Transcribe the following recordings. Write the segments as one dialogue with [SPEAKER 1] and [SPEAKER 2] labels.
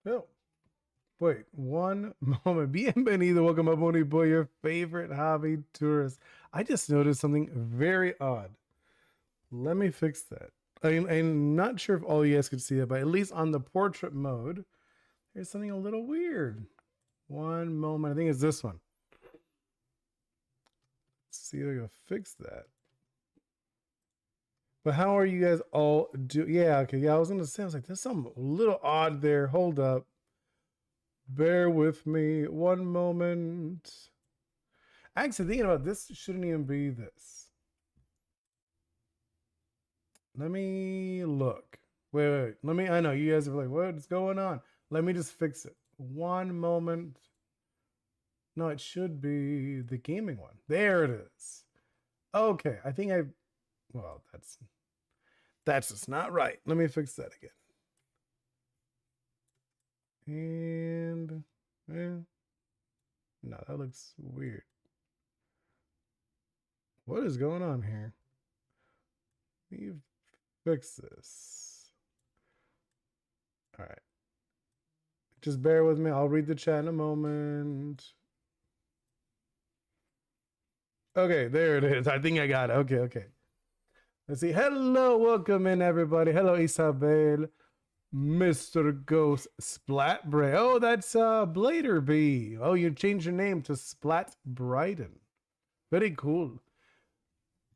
[SPEAKER 1] Oh, wait, one moment. Bienvenido. Welcome up, Oni Boi, your favorite hobby tourist. I just noticed something very odd. Let me fix that. I'm not sure if all you guys could see it, but at least on the portrait mode, there's something a little weird. One moment. I think it's this one. Let's see if I can fix that. But how are you guys all do? Yeah, okay. Yeah, I was gonna say, I was like, there's something a little odd there. Hold up. Bear with me one moment. Actually, thinking about this, shouldn't even be this. Let me look. Wait. Let me. I know you guys are like, what's going on? Let me just fix it. One moment. No, it should be the gaming one. There it is. Okay, I think I. Well, that's just not right. Let me fix that again. And no, that looks weird. What is going on here? Let me fix this. All right. Just bear with me. I'll read the chat in a moment. Okay, there it is. I think I got it. Okay. Let's see. Hello, welcome in everybody. Hello, Isabel, Mr. Ghost, Splatbray. Oh, that's Bladerby. Oh, you changed your name to Splat Bryden. Very cool.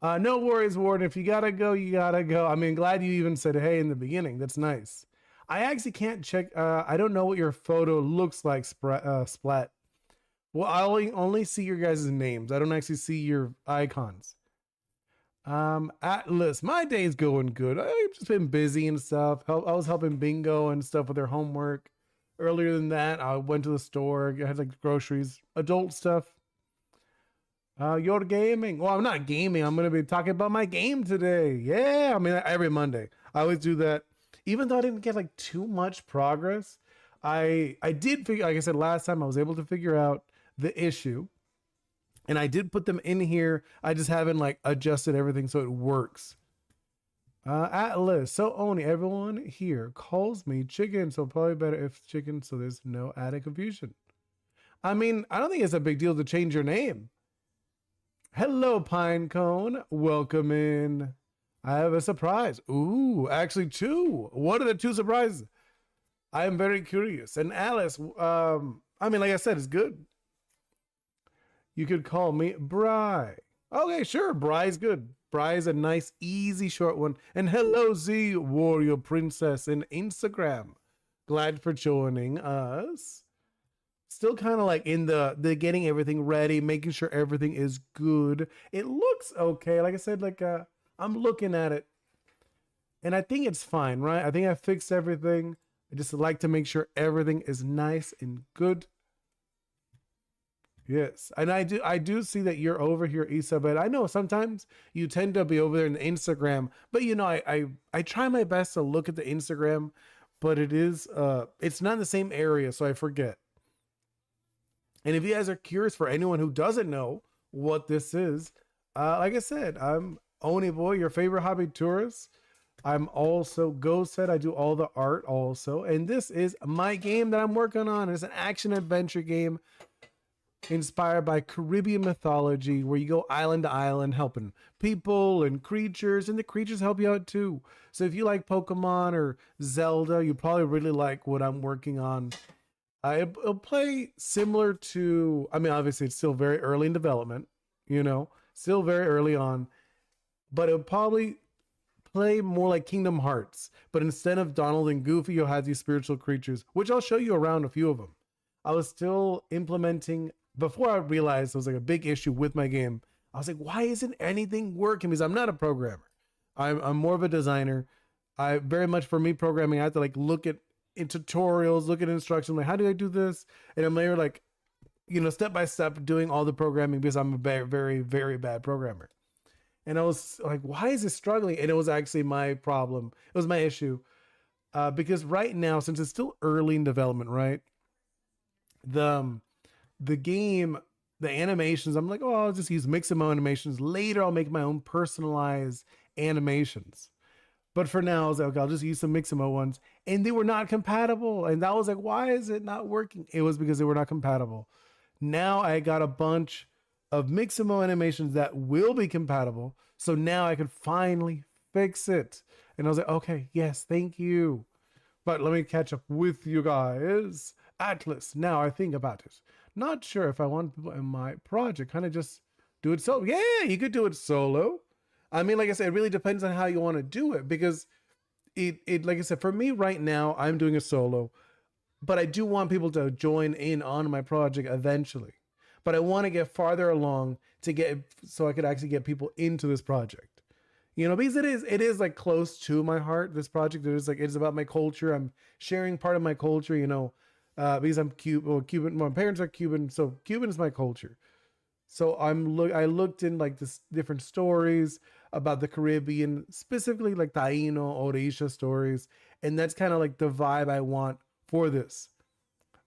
[SPEAKER 1] No worries, Warden. If you gotta go, you gotta go. I mean, glad you even said hey in the beginning. That's nice. I actually can't check. I don't know what your photo looks like, Splat. Well, I only see your guys' names. I don't actually see your icons. Atlas, my day's going good. I've just been busy and stuff. I was helping Bingo and stuff with their homework. Earlier than that, I went to the store. I had like groceries, adult stuff. You're gaming. Well, I'm not gaming. I'm gonna be talking about my game today. Yeah, I mean every Monday. I always do that. Even though I didn't get like too much progress, I did figure. Like I said last time, I was able to figure out the issue, and I did put them in here. I just haven't like adjusted everything so it works. Atlas. So Oni, everyone here calls me chicken. So probably better if chicken. So there's no added confusion. I mean, I don't think it's a big deal to change your name. Hello, Pinecone. Welcome in. I have a surprise. Ooh, actually two. What are the two surprises? I am very curious. And Alice, I mean, like I said, it's good. You could call me Bry. Okay, sure. Bry's good. Bry's a nice, easy, short one. And hello, Z Warrior Princess in Instagram. Glad for joining us. Still kind of like in the getting everything ready, making sure everything is good. It looks okay. Like I said, like I'm looking at it and I think it's fine, right? I think I fixed everything. I just like to make sure everything is nice and good. Yes, and I do see that you're over here, Isabel. I know sometimes you tend to be over there in the Instagram, but you know, I try my best to look at the Instagram, but it's not in the same area, so I forget. And if you guys are curious, for anyone who doesn't know what this is, like I said, I'm Oni Boy, your favorite hobby tourist. I'm also Ghost Head. I do all the art also, and this is my game that I'm working on. It's an action adventure game inspired by Caribbean mythology, where you go island to island helping people and creatures, and the creatures help you out too. So if you like Pokemon or Zelda, you probably really like what I'm working on. It'll play similar to, I mean, obviously it's still very early in development, you know, still very early on, but it'll probably play more like Kingdom Hearts. But instead of Donald and Goofy, you'll have these spiritual creatures, which I'll show you around a few of them. I was still implementing, before I realized there was like a big issue with my game. I was like, why isn't anything working? Because I'm not a programmer. I'm more of a designer. I very much, for me programming, I have to like look at in tutorials, look at instructions, like how do I do this? And I'm later like, you know, step by step doing all the programming because I'm a very, very, very bad programmer. And I was like, why is this struggling? And it was actually my problem. It was my issue. Because right now, since it's still early in development, right? The the game, the animations, I'm like, oh, I'll just use mix of my animations. Later, I'll make my own personalized animations. But for now, I was like, okay, I'll just use some Mixamo ones. And they were not compatible. And that was like, why is it not working? It was because they were not compatible. Now I got a bunch of Mixamo animations that will be compatible. So now I can finally fix it. And I was like, okay, yes, thank you. But let me catch up with you guys. Atlas, now I think about it. Not sure if I want people in my project. Kind of just do it solo. Yeah, you could do it solo. I mean, like I said, it really depends on how you want to do it because it like I said, for me right now, I'm doing a solo, but I do want people to join in on my project eventually. But I want to get farther along to get so I could actually get people into this project. You know, because it is like close to my heart. This project, it is like it's about my culture. I'm sharing part of my culture. You know, because I'm Cuban. Well, Cuban. My parents are Cuban, so Cuban is my culture. So I looked in like this different stories about the Caribbean, specifically like Taino, Orisha stories, and that's kind of like the vibe I want for this.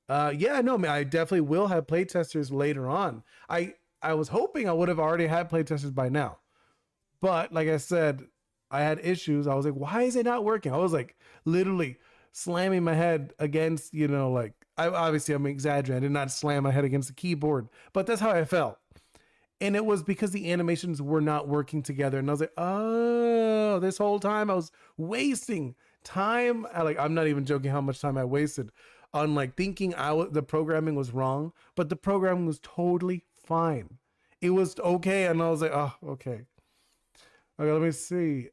[SPEAKER 1] Yeah, no, man, I definitely will have playtesters later on. I was hoping I would have already had playtesters by now, but like I said, I had issues. I was like, why is it not working? I was like literally slamming my head against, you know, like I'm exaggerating. I did not slam my head against the keyboard, but that's how I felt. And it was because the animations were not working together. And I was like, oh, this whole time I was wasting time. I'm not even joking how much time I wasted on like thinking the programming was wrong, but the programming was totally fine. It was okay. And I was like, oh, okay. Okay, let me see.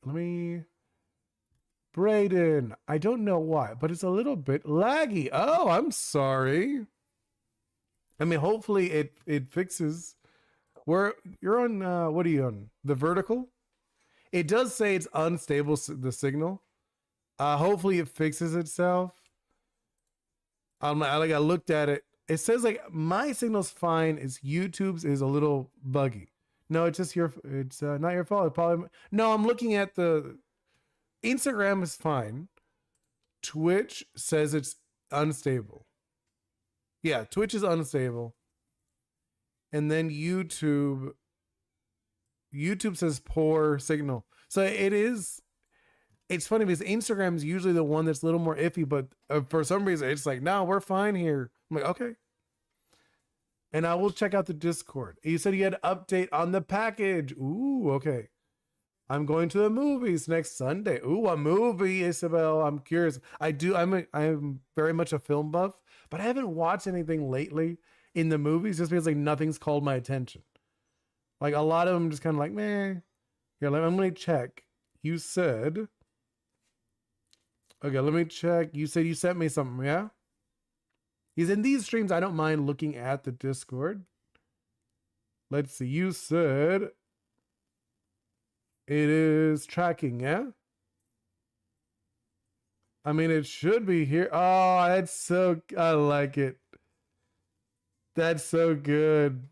[SPEAKER 1] Brayden, I don't know why, but it's a little bit laggy. Oh, I'm sorry. I mean, hopefully it fixes. Where you're on, what are you on? The vertical? It does say it's unstable, the signal. Hopefully it fixes itself. I looked at it. It says like my signal's fine. It's YouTube's is a little buggy. No, it's just it's not your fault. It probably no. I'm looking at the Instagram is fine. Twitch says it's unstable. Yeah, Twitch is unstable. And then YouTube says poor signal. So it's funny because Instagram is usually the one that's a little more iffy, but for some reason it's like, no, we're fine here. I'm like, okay. And I will check out the Discord. You said you had an update on the package. Ooh, okay. I'm going to the movies next Sunday. Ooh, a movie, Isabel. I'm curious. I'm very much a film buff, but I haven't watched anything lately in the movies just because like nothing's called my attention. Like a lot of them just kind of like, meh. Yeah, I'm gonna check. You said, okay, let me check. You said you sent me something, yeah? He's in these streams. I don't mind looking at the Discord. Let's see. You said it is tracking, yeah? I mean, it should be here. Oh, I like it. That's so good.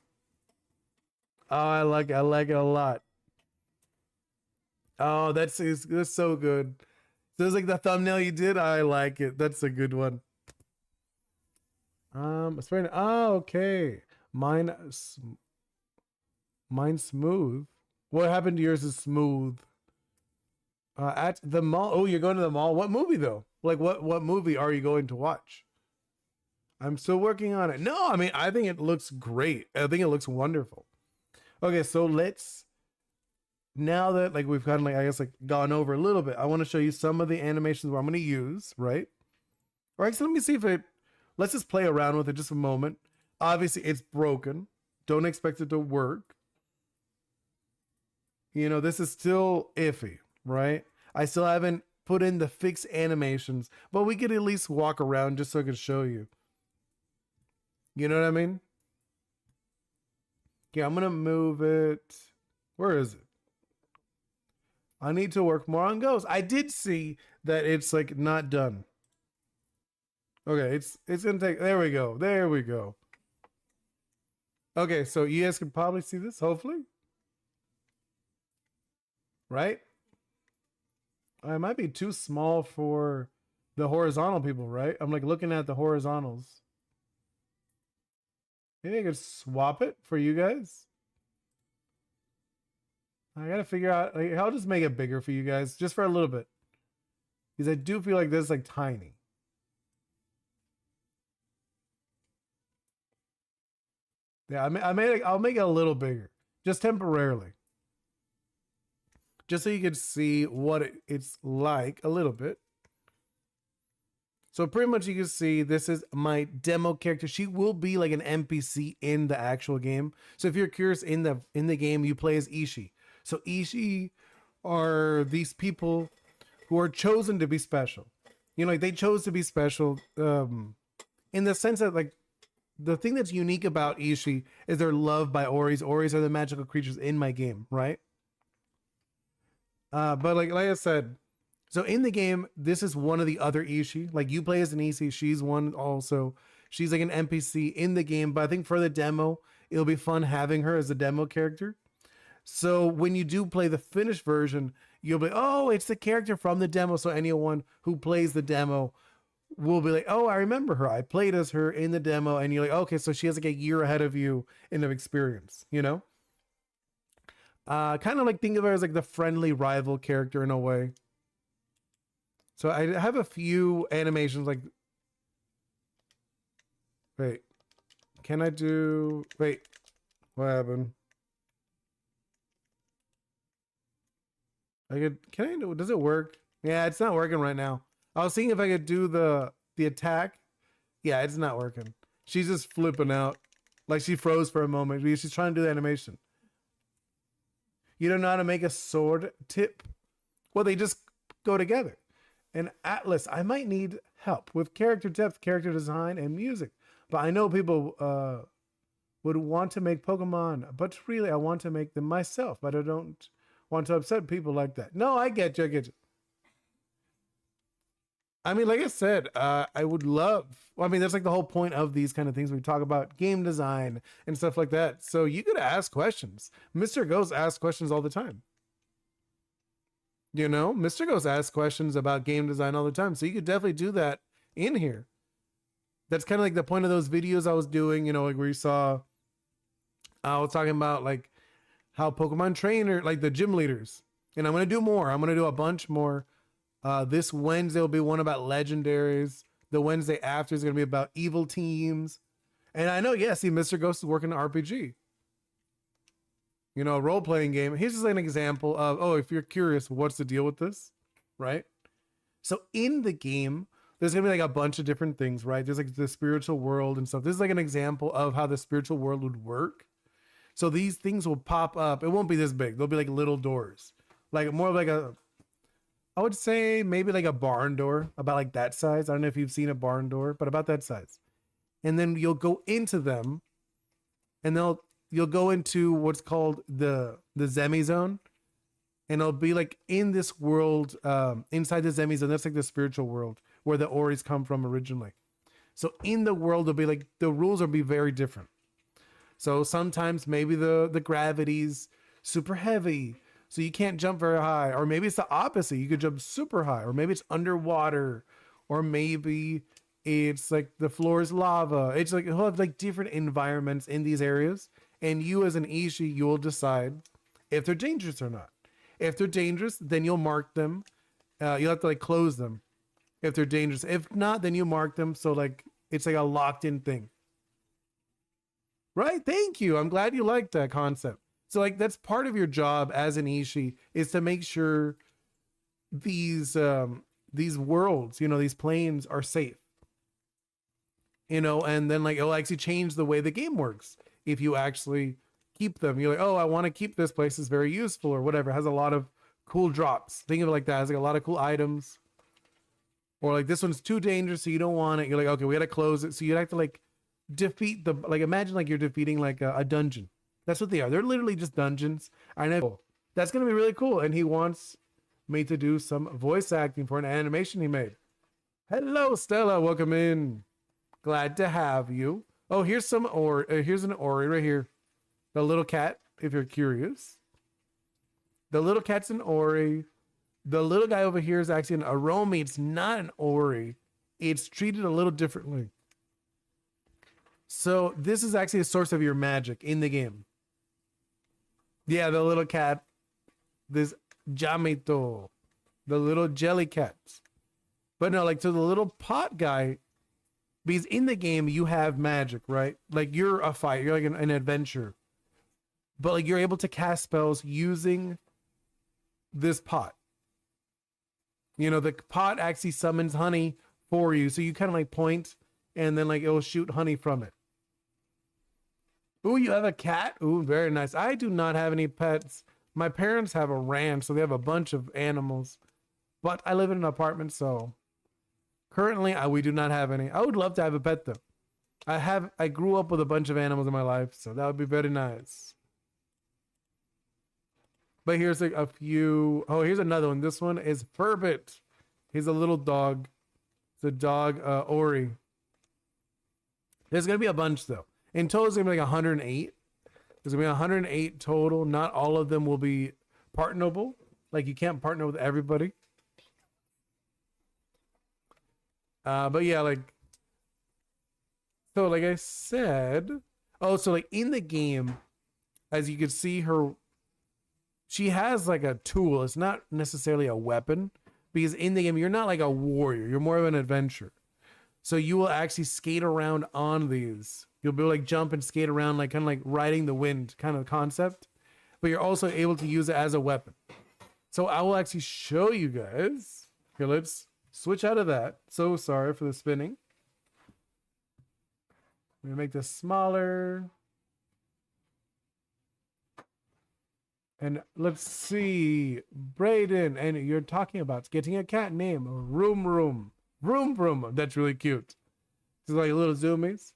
[SPEAKER 1] Oh, I like it a lot. Oh, that's so good. So it's like the thumbnail you did. I like it. That's a good one. It's very. Oh, okay. Mine, mine smooth. What happened to yours is smooth. At the mall. Oh, you're going to the mall. What movie though? Like what movie are you going to watch? I'm still working on it. No, I mean I think it looks great. I think it looks wonderful. Okay, so let's now that like we've kind of like I guess like gone over a little bit, I want to show you some of the animations where I'm going to use, right? All right, so let me see if it let's just play around with it just a moment. Obviously, it's broken. Don't expect it to work. You know, this is still iffy, right? I still haven't put in the fixed animations, but we could at least walk around just so I can show you. You know what I mean? Yeah, I'm gonna move it. Where is it? I need to work more on ghosts. I did see that it's like not done. Okay, it's gonna take. There we go. There we go. Okay, so you guys can probably see this. Hopefully, right? It might be too small for the horizontal people, right? I'm like looking at the horizontals. Maybe I could swap it for you guys. I gotta figure out. Like, I'll just make it bigger for you guys, just for a little bit. Because I do feel like this is like tiny. Yeah, I'll make it a little bigger, just temporarily, just so you can see what it's like a little bit. So pretty much you can see this is my demo character. She will be like an NPC in the actual game. So if you're curious, in the game you play as Ishi. So Ishi are these people who are chosen to be special. You know, like they chose to be special in the sense that like the thing that's unique about Ishi is they're loved by Oris. Oris are the magical creatures in my game, right? But like I said, so in the game, this is one of the other Ishi. Like you play as an Ishi, she's one also. She's like an NPC in the game, but I think for the demo, it'll be fun having her as a demo character. So when you do play the finished version, you'll be, oh, it's the character from the demo. So anyone who plays the demo will be like, oh, I remember her. I played as her in the demo. And you're like, okay, so she has like a year ahead of you in the experience, you know? Kind of like think of her as like the friendly rival character in a way. So I have a few animations like, wait, can I do, wait, what happened? Can I do, does it work? Yeah, it's not working right now. I was seeing if I could do the attack. Yeah, it's not working. She's just flipping out. Like she froze for a moment. She's trying to do the animation. You don't know how to make a sword tip? Well, they just go together. And Atlas, I might need help with character depth, character design, and music. But I know people would want to make Pokemon, but really I want to make them myself. But I don't want to upset people like that. No, I get you, I get you. I mean, like I said, I would love, well, I mean, that's like the whole point of these kind of things. We talk about game design and stuff like that. So you could ask questions. Mr. Ghost asks questions all the time. You know, Mr. Ghost asks questions about game design all the time. So you could definitely do that in here. That's kind of like the point of those videos I was doing, you know, like where you saw, I was talking about like how Pokemon trainer, like the gym leaders. And I'm going to do more. I'm going to do a bunch more. This Wednesday will be one about legendaries. The Wednesday after is going to be about evil teams. And I know, yeah, see, Mr. Ghost is working on RPG. You know, a role-playing game. Here's just an example of, oh, if you're curious, what's the deal with this, right? So in the game, there's going to be like a bunch of different things, right? There's like the spiritual world and stuff. This is like an example of how the spiritual world would work. So these things will pop up. It won't be this big. They'll be like little doors. Like more of like a, I would say maybe like a barn door, about like that size. I don't know if you've seen a barn door, but about that size. And then you'll go into them and you'll go into what's called the Zemi zone. And it'll be like in this world, inside the Zemi zone, that's like the spiritual world where the Oris come from originally. So in the world, it'll be like, the rules will be very different. So sometimes maybe the gravity's super heavy, so you can't jump very high. Or maybe it's the opposite. You could jump super high. Or maybe it's underwater. Or maybe it's like the floor is lava. It's like you'll have like different environments in these areas. And you as an Ishi, you'll decide if they're dangerous or not. If they're dangerous, then you'll mark them. You'll have to like close them if they're dangerous. If not, then you mark them. So like it's like a locked in thing. Right? Thank you. I'm glad you liked that concept. So like that's part of your job as an Ishi, is to make sure these worlds, you know, these planes are safe. You know, and then like it'll actually change the way the game works if you actually keep them. You're like, oh, I want to keep this place, is very useful or whatever. It has a lot of cool drops. Think of it like that. It has like a lot of cool items. Or like this one's too dangerous, so you don't want it. You're like, okay, we gotta close it. So you have to like defeat the, like imagine like you're defeating like a dungeon. That's what they are. They're literally just dungeons. I know that's gonna be really cool. And he wants me to do some voice acting for an animation he made. Hello, Stella. Welcome in. Glad to have you. Oh, here's some here's an Ori right here. The little cat, if you're curious. The little cat's an Ori. The little guy over here is actually an Aromi. It's not an Ori. It's treated a little differently. So this is actually a source of your magic in the game. Yeah, the little cat. This Jamito. The little jelly cats. But no, like to the little pot guy, because in the game you have magic, right? Like you're a fighter, you're like an adventurer, but like you're able to cast spells using this pot. You know, the pot actually summons honey for you, so you kind of like point, and then like it'll shoot honey from it. Ooh, you have a cat? Ooh, very nice. I do not have any pets. My parents have a ranch, so they have a bunch of animals. But I live in an apartment, so currently we do not have any. I would love to have a pet though. I grew up with a bunch of animals in my life, so that would be very nice. But here's like a few. Oh, here's another one. This one is Furbit. He's a little dog. It's a dog, Ori. There's gonna be a bunch though. In total, it's gonna be like 108. There's gonna be 108 total. Not all of them will be partnerable. Like you can't partner with everybody. But yeah, like so, like I said. Oh, so like in the game, as you can see, she has like a tool. It's not necessarily a weapon, because in the game you're not like a warrior. You're more of an adventurer. So you will actually skate around on these. You'll be able to like jump and skate around, like kind of like riding the wind kind of concept. But you're also able to use it as a weapon. So I will actually show you guys. Here, let's switch out of that. So sorry for the spinning. Let me make this smaller. And let's see, Brayden, and you're talking about getting a cat name, Vroom. That's really cute. It's like little zoomies.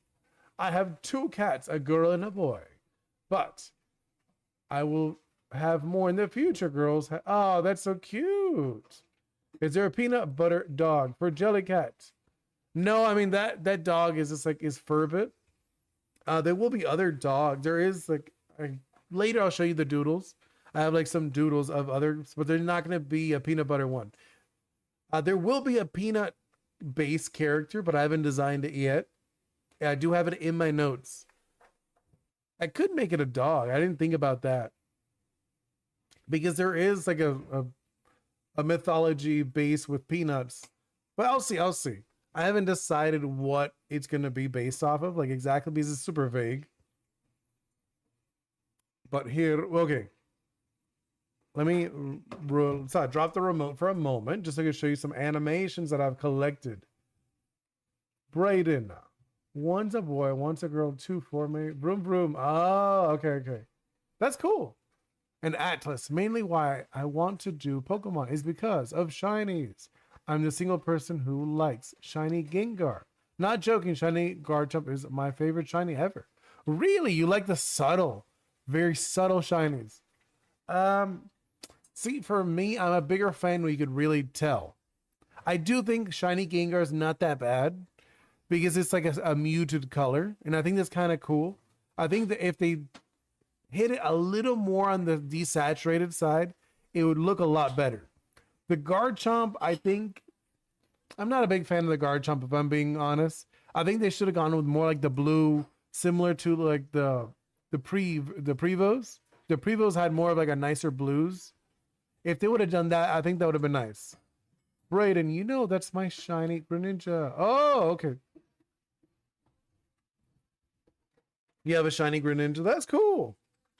[SPEAKER 1] I have 2 cats, a girl and a boy, but I will have more in the future. Girls, oh, that's so cute. Is there a peanut butter dog for Jellycat? No, I mean that dog is just like is Furbit. There will be other dogs. There is like later I'll show you the doodles. I have like some doodles of others, but there's not going to be a peanut butter one. There will be a peanut base character, but I haven't designed it yet. I do have it in my notes. I could make it a dog. I didn't think about that, because there is like a mythology base with peanuts, but I'll see. I haven't decided what it's going to be based off of, like exactly, because it's super vague. But here, okay. Let me drop the remote for a moment, just so I can show you some animations that I've collected. Brayden. One's a boy, one's a girl, 2 for me. Vroom. Oh, okay. That's cool. And Atlas, mainly why I want to do Pokemon is because of shinies. I'm the single person who likes shiny Gengar. Not joking, shiny Garchomp is my favorite shiny ever. Really? You like the subtle, very subtle shinies? See, for me, I'm a bigger fan where you could really tell. I do think shiny Gengar is not that bad, because it's like a muted color, and I think that's kind of cool. I think that if they hit it a little more on the desaturated side, it would look a lot better. The Garchomp, I think, I'm not a big fan of the Garchomp, if I'm being honest. I think they should have gone with more like the blue, similar to like the Prevos. The Prevos had more of like a nicer blues. If they would have done that, I think that would have been nice. Brayden, you know that's my shiny Greninja. Oh, okay. You have a shiny Greninja. That's cool.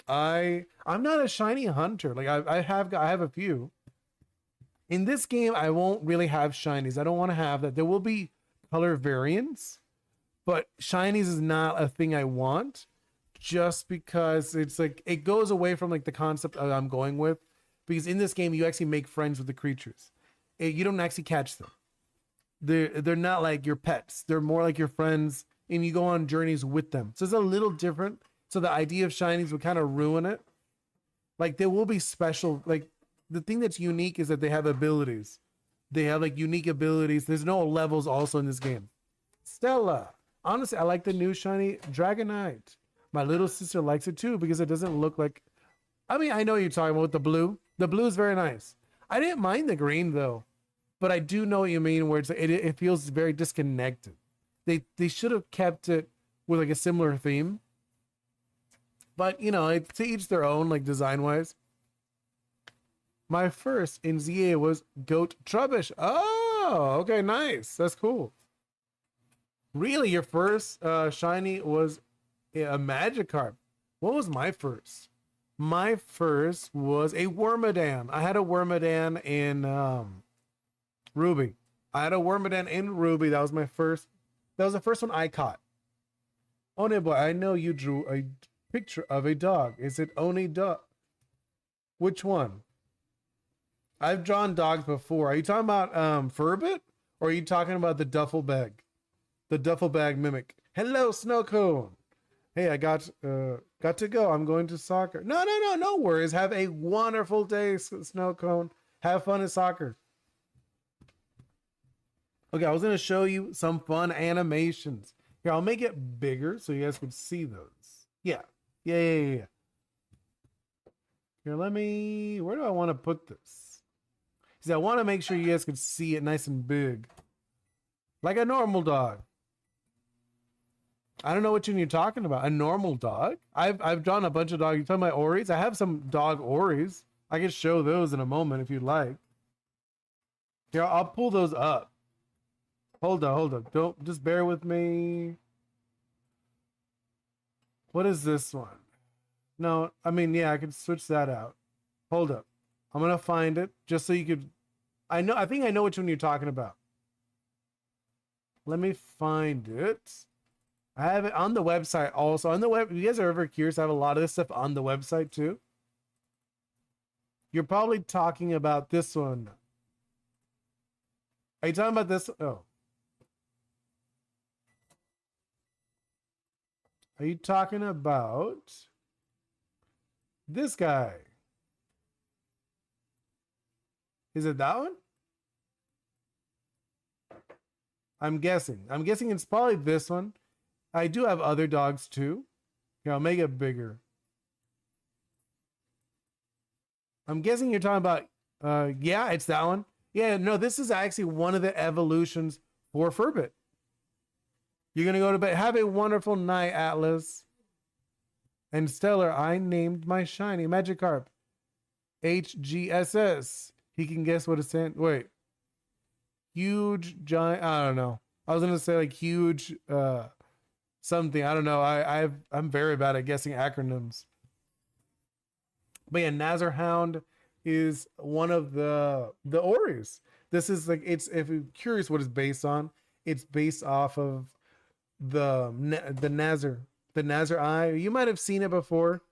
[SPEAKER 1] I'm not a shiny hunter. Like I have a few. In this game, I won't really have shinies. I don't want to have that. There will be color variants, but shinies is not a thing I want, just because it's like it goes away from like the concept I'm going with. Because in this game, you actually make friends with the creatures. You don't actually catch them. They're not like your pets. They're more like your friends, and you go on journeys with them. So it's a little different. So the idea of shinies would kind of ruin it. Like there will be special, like the thing that's unique is that they have abilities. They have like unique abilities. There's no levels also in this game. Stella. Honestly, I like the new shiny Dragonite. My little sister likes it too, because it doesn't look like, I mean, I know you're talking about the blue. The blue is very nice. I didn't mind the green though, but I do know what you mean, where it feels very disconnected. They should have kept it with like a similar theme, but you know, to each their own, like design wise. My first in ZA was Goat Trubbish. Oh, Oh, okay, nice. That's cool. Really, your first shiny was a Magikarp. What was my first? My first was a Wormadam. I had a Wormadam in Ruby. I had a Wormadam in Ruby. That was my first. That was the first one I caught. Oni Boi, I know you drew a picture of a dog. Is it Oni dog? Which one? I've drawn dogs before. Are you talking about Furbit? Or are you talking about the duffel bag? The duffel bag mimic. Hello, Snow Cone. Hey, I got to go. I'm going to soccer. No worries. Have a wonderful day, Snow Cone. Have fun at soccer. Okay, I was gonna show you some fun animations. Here, I'll make it bigger so you guys can see those. Yeah. Here, let me. Where do I want to put this? See, I want to make sure you guys can see it nice and big, like a normal dog. I don't know what you're talking about. A normal dog? I've drawn a bunch of dogs. You talking about Oris? I have some dog Oris. I can show those in a moment if you'd like. Here, I'll pull those up. Hold on. Don't just bear with me. What is this one? No, I mean, yeah, I can switch that out. Hold up. I'm gonna find it just so you could. I think I know which one you're talking about. Let me find it. I have it on the website also. On the web, if you guys are ever curious, I have a lot of this stuff on the website too. You're probably talking about this one. Are you talking about this? Oh. Are you talking about this guy? Is it that one? I'm guessing. I'm guessing it's probably this one. I do have other dogs too. Here, I'll make it bigger. I'm guessing you're talking about, yeah, it's that one. Yeah, no, this is actually one of the evolutions for Furbit. You're going to go to bed. Have a wonderful night, Atlas. And Stellar, I named my shiny Magikarp HGSS. He can guess what it's saying. Wait. Huge, giant, I don't know. I was going to say like huge, something. I don't know. I'm very bad at guessing acronyms. But yeah, Nazarhound is one of the Oris. This is like, it's, if you're curious what it's based on, it's based off of the Nazar eye. You might have seen it before.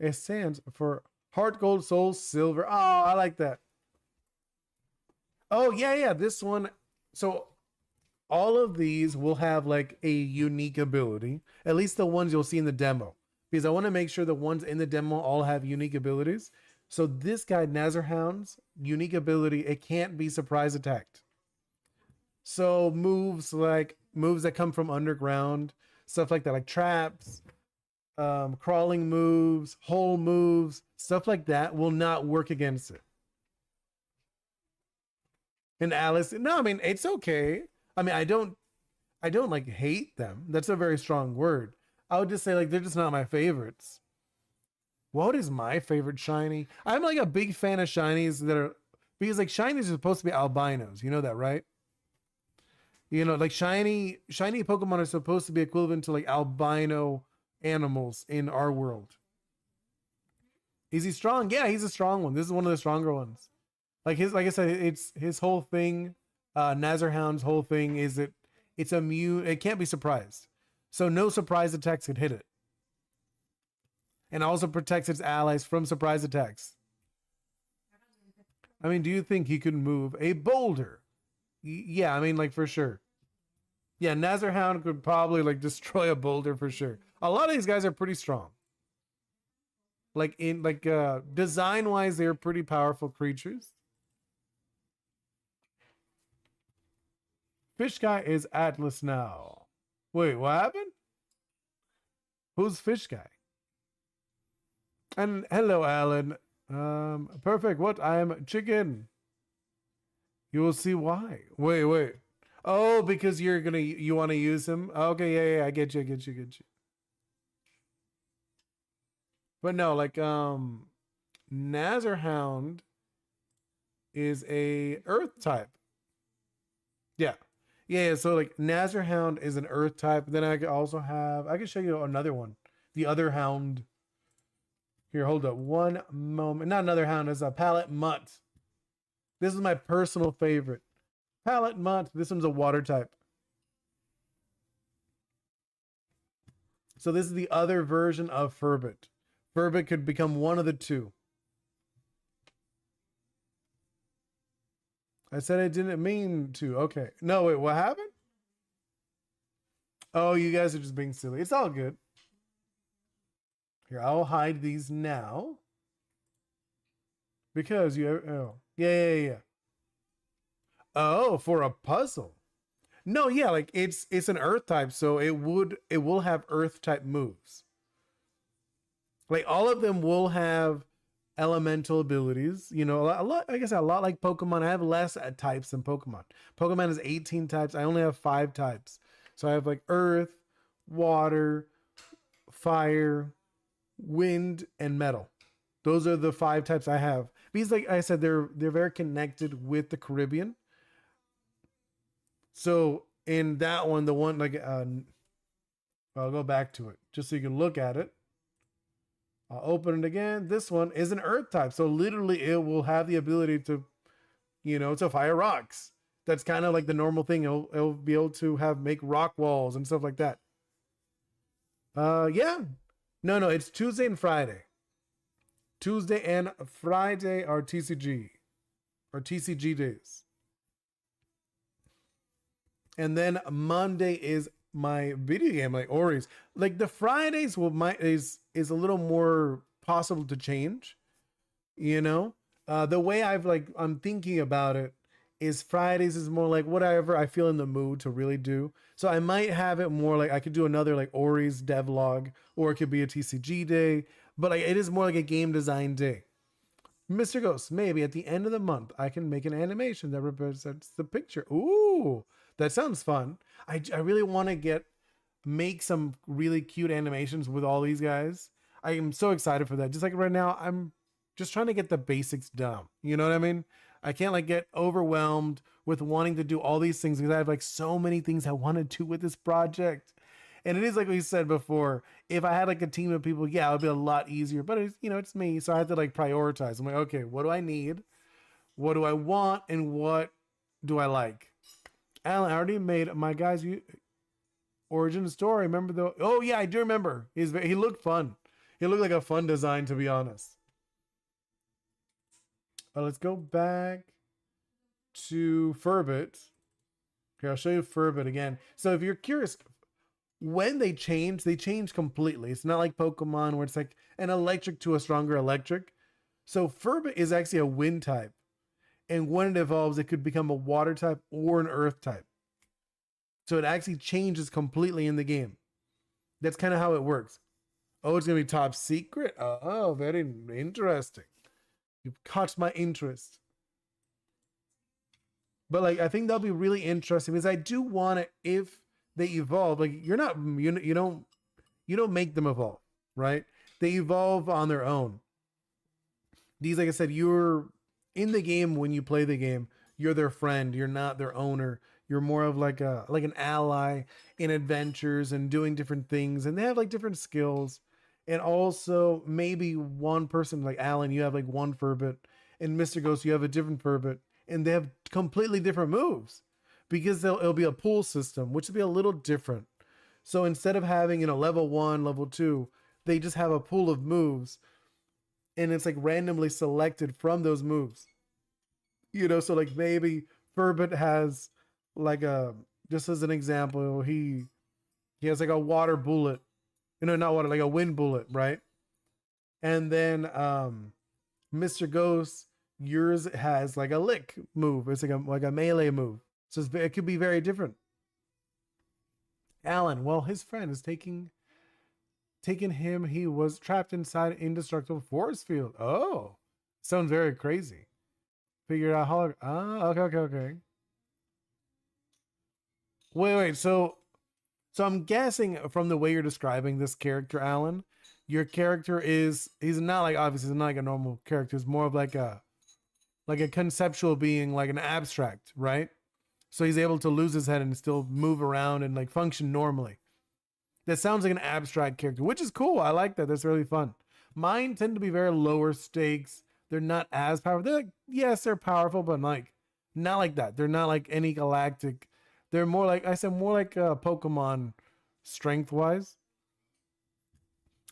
[SPEAKER 1] It stands for Heart, Gold, Soul, Silver. Oh, I like that. Oh yeah, this one. So all of these will have like a unique ability, at least the ones you'll see in the demo, because I want to make sure the ones in the demo all have unique abilities. So this guy, Nazarhound's unique ability, it can't be surprise attacked. So moves that come from underground, stuff like that, like traps, crawling moves, hole moves, stuff like that will not work against it. And Alice, no, I mean, it's okay. I mean, I don't like hate them. That's a very strong word. I would just say like they're just not my favorites. What is my favorite shiny? I'm like a big fan of shinies that are, because like shinies are supposed to be albinos. You know that, right? You know, like shiny Pokemon are supposed to be equivalent to like albino animals in our world. Is he strong? Yeah, he's a strong one. This is one of the stronger ones. Like I said, it's his whole thing. Nazarhound's whole thing is it's immune. It can't be surprised, so no surprise attacks can hit it, and also protects its allies from surprise attacks. I mean, do you think he could move a boulder? Yeah, I mean, like for sure. Yeah, Nazarhound could probably like destroy a boulder for sure. A lot of these guys are pretty strong. Like in design wise, they're pretty powerful creatures. Fish guy is Atlas now. Wait, what happened? Who's Fish guy? And hello, Alan. Perfect. What? I am chicken. You will see why. Wait. Oh, because you want to use him? Okay, yeah, I get you. But no, like Nazarhound is a earth type. Yeah. Yeah, so like Nazir Hound is an earth type. Then I could also have, I can show you another one. The other hound. Here, hold up one moment. Not another hound, it's a Pallet Mutt. This is my personal favorite. Pallet Mutt. This one's a water type. So this is the other version of Furbit. Furbit could become one of the two. I said I didn't mean to. Okay. No, wait, what happened? Oh, you guys are just being silly. It's all good. Here, I'll hide these now. Because you, oh, yeah. Oh, for a puzzle. No, yeah, like it's an earth type, so it will have earth type moves. Like all of them will have elemental abilities. You know, a lot. Like I said, a lot like Pokemon. I have less types than Pokemon. Pokemon is 18 types. I only have 5 types. So I have like Earth, Water, Fire, Wind, and Metal. Those are the 5 types I have. Because, like I said, they're very connected with the Caribbean. So in that one, the one like I'll go back to it just so you can look at it. I'll open it again. This one is an earth type. So literally it will have the ability to, to fire rocks. That's kind of like the normal thing. It'll be able to make rock walls and stuff like that. Yeah. No, it's Tuesday and Friday. Tuesday and Friday are TCG days. And then Monday is my video game, like Ori's. Like the Fridays is a little more possible to change, you know. The way I'm thinking about it is Fridays is more like whatever I feel in the mood to really do. So I might have it more like I could do another like Ori's devlog, or it could be a TCG day, but like it is more like a game design day. Mr. Ghost, maybe at the end of the month, I can make an animation that represents the picture. Ooh, that sounds fun. I really want to make some really cute animations with all these guys. I am so excited for that. Just like right now, I'm just trying to get the basics down. You know what I mean? I can't like get overwhelmed with wanting to do all these things because I have like so many things I want to do with this project. And it is like we said before, if I had like a team of people, yeah, it would be a lot easier. But it's me, so I have to like prioritize. I'm like, okay, what do I need? What do I want? And what do I like? Alan, I already made my guys' origin story. Remember the? Oh yeah, I do remember. He looked fun. He looked like a fun design, to be honest. Let's go back to Furbit. Here, I'll show you Furbit again. So if you're curious, when they change completely. It's not like Pokemon where it's like an electric to a stronger electric. So Furbit is actually a wind type. And when it evolves, it could become a water type or an earth type. So it actually changes completely in the game. That's kind of how it works. Oh, it's going to be top secret? Oh, very interesting. You've caught my interest. But like, I think that'll be really interesting because I do want it if they evolve. Like you don't make them evolve, right? They evolve on their own. These, like I said, you're in the game when you play the game. You're their friend. You're not their owner. You're more of like an ally in adventures and doing different things. And they have like different skills. And also maybe one person like Alan, you have like one Furbit, and Mr. Ghost, you have a different Furbit, and they have completely different moves because it'll be a pool system, which will be a little different. So instead of having level 1, level 2, they just have a pool of moves, and it's like randomly selected from those moves. So like maybe Furbit has like just as an example, he has like a water bullet, not water, like a wind bullet, right? And then Mr. Ghost, yours has like a lick move. It's like a melee move. So it could be very different. Alan, well, his friend is taking him. He was trapped inside an indestructible force field. Oh, sounds very crazy. Figure out how. Okay. Wait. So I'm guessing from the way you're describing this character, Alan, your character he's not like, obviously he's not like a normal character. It's more of like a conceptual being, like an abstract, right? So he's able to lose his head and still move around and like function normally. That sounds like an abstract character, which is cool. I like that. That's really fun. Mine tend to be very lower stakes. They're not as powerful. They're like, yes, they're powerful, but like not like that. They're not like any galactic. They're more like I said, more like Pokemon strength wise.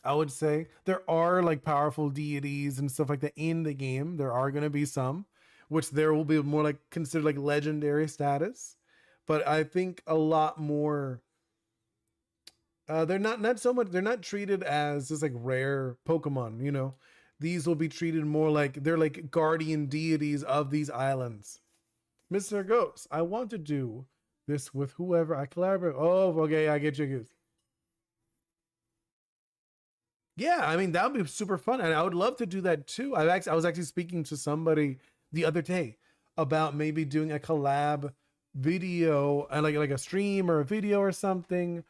[SPEAKER 1] I would say there are like powerful deities and stuff like that in the game. There are going to be some, which there will be more like considered like legendary status. But I think a lot more. They're not so much. They're not treated as just like rare Pokemon. You know, these will be treated more like they're like guardian deities of these islands. Mr. Ghost, I want to do this with whoever I collaborate. Oh, okay, I get you, Goose. Yeah, I mean that would be super fun, and I would love to do that too. I was actually speaking to somebody the other day about maybe doing a collab video and like a stream or a video or something.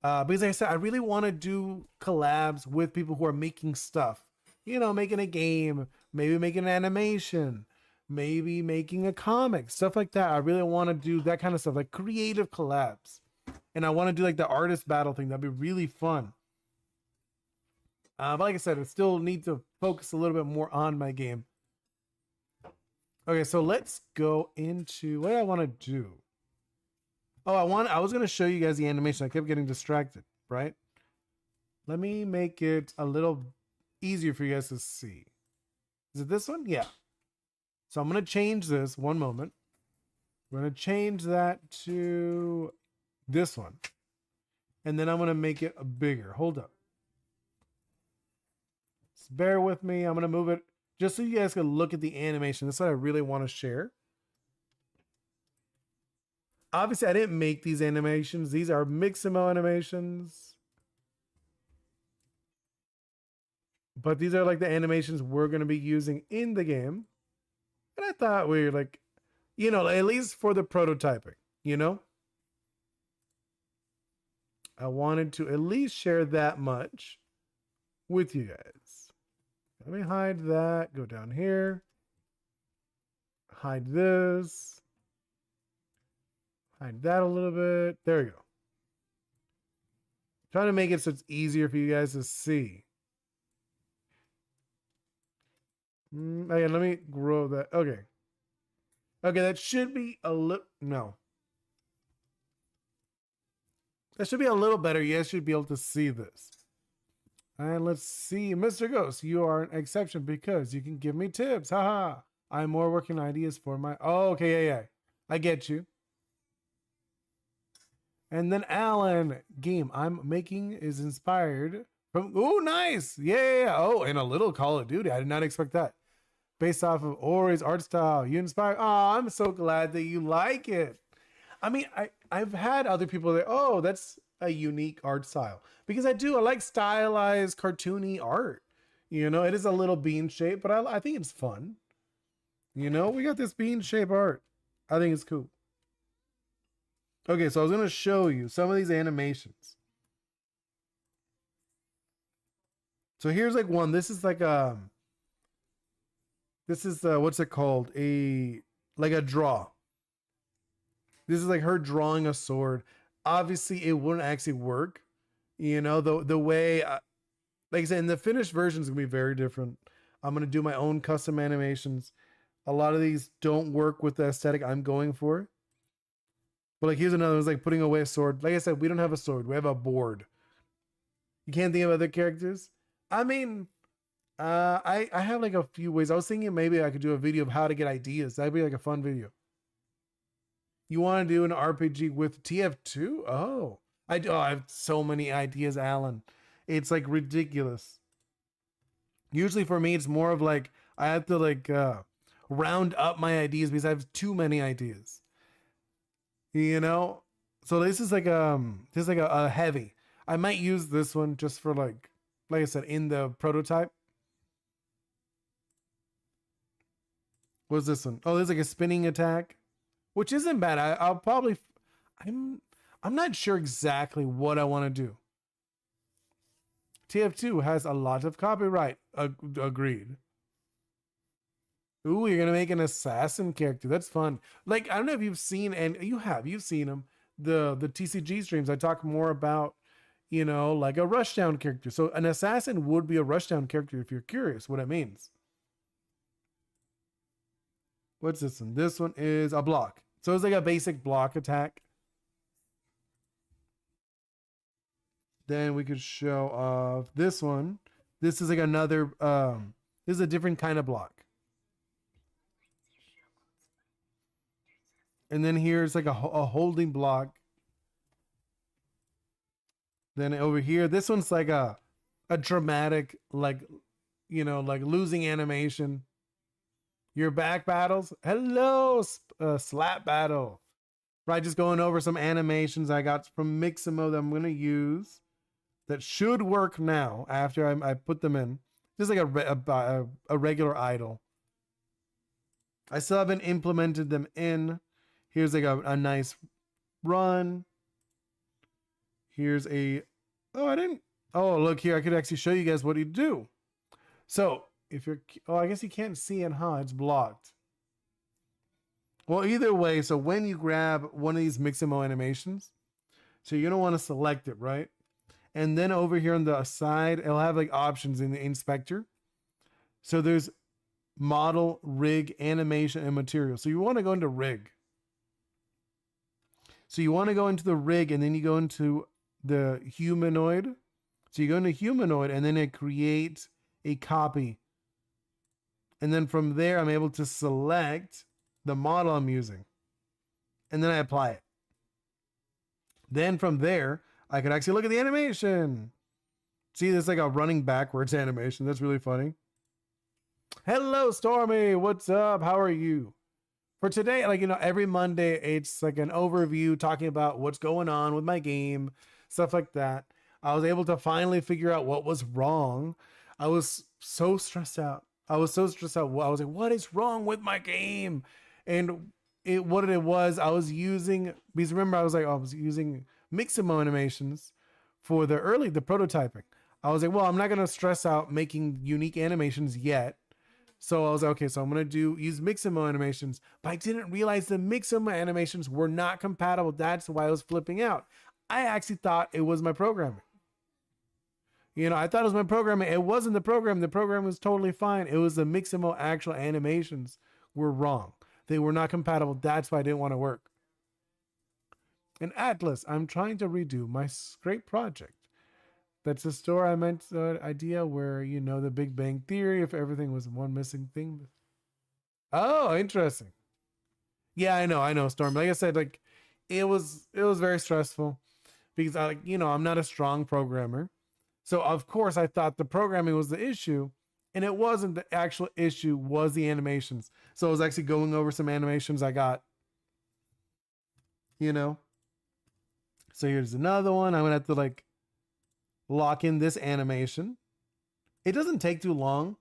[SPEAKER 1] Because like I said, I really want to do collabs with people who are making stuff. You know, making a game, maybe making an animation, maybe making a comic, stuff like that. I really want to do that kind of stuff, like creative collabs. And I want to do like the artist battle thing. That'd be really fun. But like I said, I still need to focus a little bit more on my game. Okay, so let's go into what I want to do. Oh, I was gonna show you guys the animation. I kept getting distracted, right? Let me make it a little easier for you guys to see. Is it this one? Yeah. So I'm gonna change this. One moment. We're gonna change that to this one. And then I'm gonna make it bigger. Hold up. Just bear with me. I'm gonna move it just so you guys can look at the animation. That's what I really want to share. Obviously, I didn't make these animations. These are Mixamo animations. But these are like the animations we're going to be using in the game. And I thought we were like, you know, at least for the prototyping, you know? I wanted to at least share that much with you guys. Let me hide that. Go down here. Hide this. Hide that a little bit. There we go. Trying to make it so it's easier for you guys to see. Okay, let me grow that. Okay. Okay, that should be a little. No. That should be a little better. You guys should be able to see this. And let's see. Mr. Ghost, you are an exception because you can give me tips. Haha. I'm more working ideas for my. Oh, okay. Yeah. I get you. And then Alan, game I'm making is inspired from. Oh, nice. Yeah. Oh, and a little Call of Duty. I did not expect that. Based off of Ori's art style. You inspired. Oh, I'm so glad that you like it. I mean, I've had other people that, oh, that's a unique art style. Because I do. I like stylized, cartoony art. You know, it is a little bean shape, but I think it's fun. You know, we got this bean shape art. I think it's cool. Okay, so I was going to show you some of these animations. So here's like one. This is like what's it called? Like a draw. This is like her drawing a sword. Obviously, it wouldn't actually work. You know, the way, like I said, in the finished version is gonna be very different. I'm gonna do my own custom animations. A lot of these don't work with the aesthetic I'm going for. But like here's another one. It's like putting away a sword. Like I said, we don't have a sword. We have a board. You can't think of other characters. I mean, I have like a few ways. I was thinking maybe I could do a video of how to get ideas. That'd be like a fun video. You want to do an RPG with TF2? Oh, I do. Oh, I have so many ideas, Alan. It's like ridiculous. Usually for me, it's more of like I have to like round up my ideas because I have too many ideas. You know, so this is like a heavy. I might use this one just for like I said in the prototype. What's this one? Oh, there's like a spinning attack, which isn't bad. I'll probably. I'm not sure exactly what I want to do. TF2 has a lot of copyright. Agreed. Ooh, you're gonna make an assassin character. That's fun. Like, I don't know if you've seen, and you've seen them, the TCG streams. I talk more about, like a rushdown character. So an assassin would be a rushdown character if you're curious what it means. What's this one? This one is a block. So it's like a basic block attack. Then we could show off this one. This is like another, this is a different kind of block. And then here's like a holding block. Then over here, this one's like a dramatic, like, like losing animation. Your back battles. Hello, slap battle. Right, just going over some animations I got from Mixamo that I'm going to use. That should work now after I put them in. Just like a regular idle. I still haven't implemented them in. Here's like a nice run. Here's a, look here. I could actually show you guys what you do. So if you're, I guess you can't see it, huh? It's blocked. Well, either way, so when you grab one of these Mixamo animations, so you're going to want to select it, right? And then over here on the side, it'll have like options in the inspector. So there's model, rig, animation, and material. So you want to go into rig. So you want to go into the rig, and then you go into the humanoid. So you go into humanoid, and then it creates a copy. And then from there, I'm able to select the model I'm using. And then I apply it. Then from there, I can actually look at the animation. See, there's like a running backwards animation. That's really funny. Hello, Stormy. What's up? How are you? For today, like, every Monday, it's like an overview talking about what's going on with my game, stuff like that. I was able to finally figure out what was wrong. I was so stressed out. I was like, what is wrong with my game? And what it was, I was using, because remember, I was using Mixamo animations for the prototyping. I was like, well, I'm not going to stress out making unique animations yet. So I was like, okay, so I'm going to use Mixamo animations, but I didn't realize the Mixamo animations were not compatible. That's why I was flipping out. I actually thought it was my programming. I thought it was my programming. It wasn't the program. The program was totally fine. It was the Mixamo actual animations were wrong. They were not compatible. That's why I didn't want to work. And Atlas, I'm trying to redo my scrape project. That's the story I meant idea where, the Big Bang Theory, if everything was one missing thing. Oh, interesting. Yeah, I know, Storm. Like I said, like it was very stressful because I'm not a strong programmer. So of course I thought the programming was the issue, and it wasn't. The actual issue was the animations. So I was actually going over some animations I got. So here's another one. I'm gonna have to lock in this animation. It doesn't take too long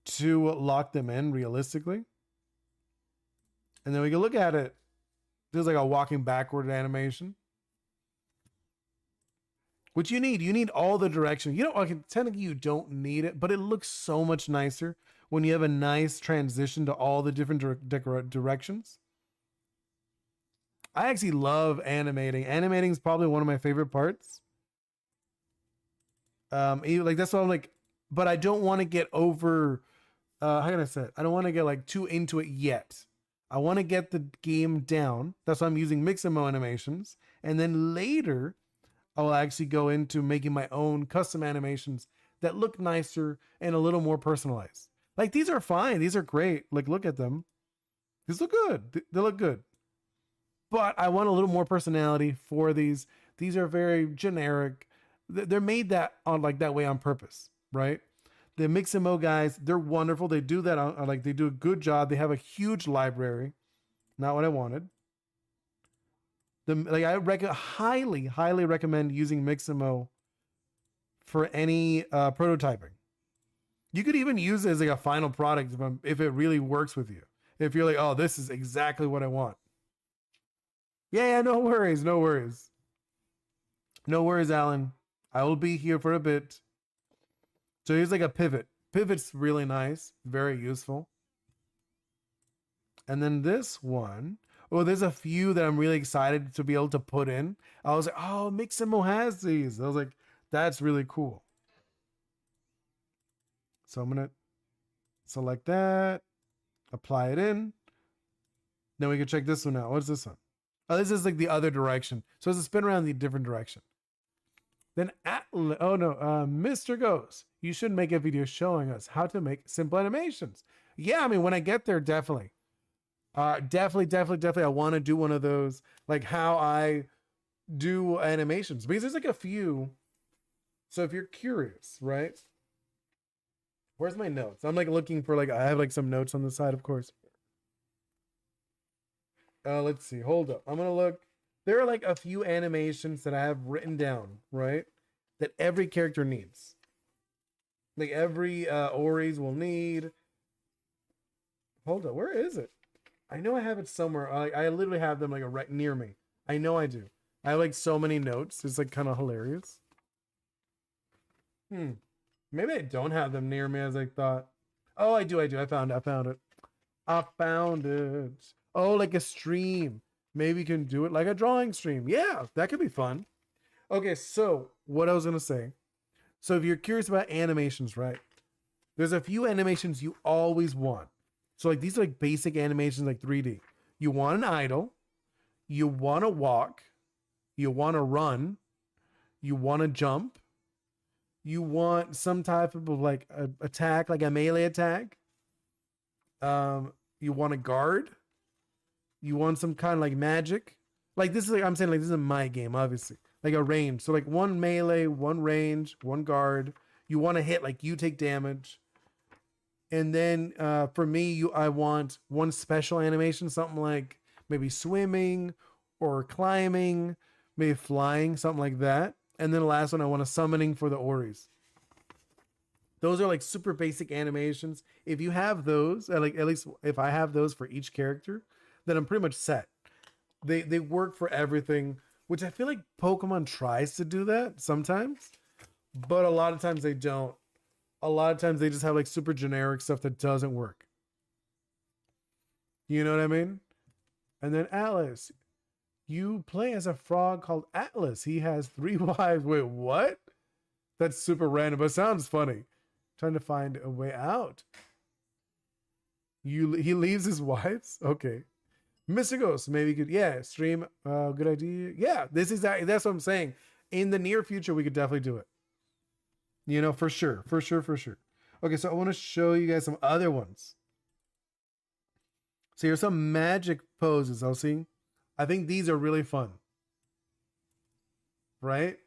[SPEAKER 1] to lock them in realistically. And then we can look at it. There's like a walking backward animation. Which you need all the direction. Technically you don't need it, but it looks so much nicer when you have a nice transition to all the different directions. I actually love animating. Animating is probably one of my favorite parts. That's why I'm like, but I don't want to get over, how can I say it? I don't want to get too into it yet. I want to get the game down. That's why I'm using Mixamo animations. And then later, I'll actually go into making my own custom animations that look nicer and a little more personalized. These are fine. These are great. Look at them. These look good. They look good. But I want a little more personality for these. These are very generic. They're made that way on purpose, right? The Mixamo guys, they're wonderful. They do that they do a good job. They have a huge library. Not what I wanted. I highly recommend using Mixamo for any prototyping. You could even use it as a final product if it really works with you. If you're like, oh, this is exactly what I want. Yeah, no worries, Alan. I will be here for a bit. So here's a pivot. Pivot's really nice, very useful. And then this one, oh, there's a few that I'm really excited to be able to put in. I was like, oh, Mixamo has these. I was like, that's really cool. So I'm gonna select that, apply it in. Then we can check this one out. What's this one? Oh, this is like the other direction. So it's a spin around the different direction. Then oh no, Mr. Ghost, you should make a video showing us how to make simple animations. Yeah, I mean, when I get there, definitely. Definitely. I want to do one of those, like how I do animations, because there's like a few. So if you're curious, right? Where's my notes? I'm like looking for, like, I have like some notes on the side, of course. Let's see. Hold up. I'm gonna look. There are like a few animations that I have written down, right? That every character needs. Like every Oris will need. Hold up. Where is it? I know I have it somewhere. I literally have them like right near me. I know I do. I have like so many notes. It's like kind of hilarious. Maybe I don't have them near me as I thought. Oh, I do. I found it. I found it. Oh, like a stream. Maybe you can do it like a drawing stream. Yeah, that could be fun. Okay, so what I was gonna say. So if you're curious about animations, right? There's a few animations you always want. So like these are like basic animations, like 3D. You want an idle, you want to walk, you want to run, you want to jump, you want some type of like attack, like a melee attack. You want to guard. You want some kind of like magic. Like this is like, I'm saying, like this is my game, obviously. Like a range. So like one melee, one range, one guard. You want to hit, like you take damage. And then for me, I want one special animation, something like maybe swimming or climbing, maybe flying, something like that. And then the last one, I want a summoning for the Oris. Those are like super basic animations. If you have those, like at least if I have those for each character, then I'm pretty much set. They work for everything, which I feel like Pokemon tries to do that sometimes, but a lot of times they don't. A lot of times they just have like super generic stuff that doesn't work. You know what I mean? And then Atlas, you play as a frog called Atlas. He has 3 wives. Wait, what? That's super random, but sounds funny. Trying to find a way out. He leaves his wives? Okay. Mr. Ghost, maybe you could, stream. Good idea. Yeah, that's what I'm saying. In the near future, we could definitely do it. You know, for sure. Okay, so I want to show you guys some other ones. So here's some magic poses I'll see. I think these are really fun. Right?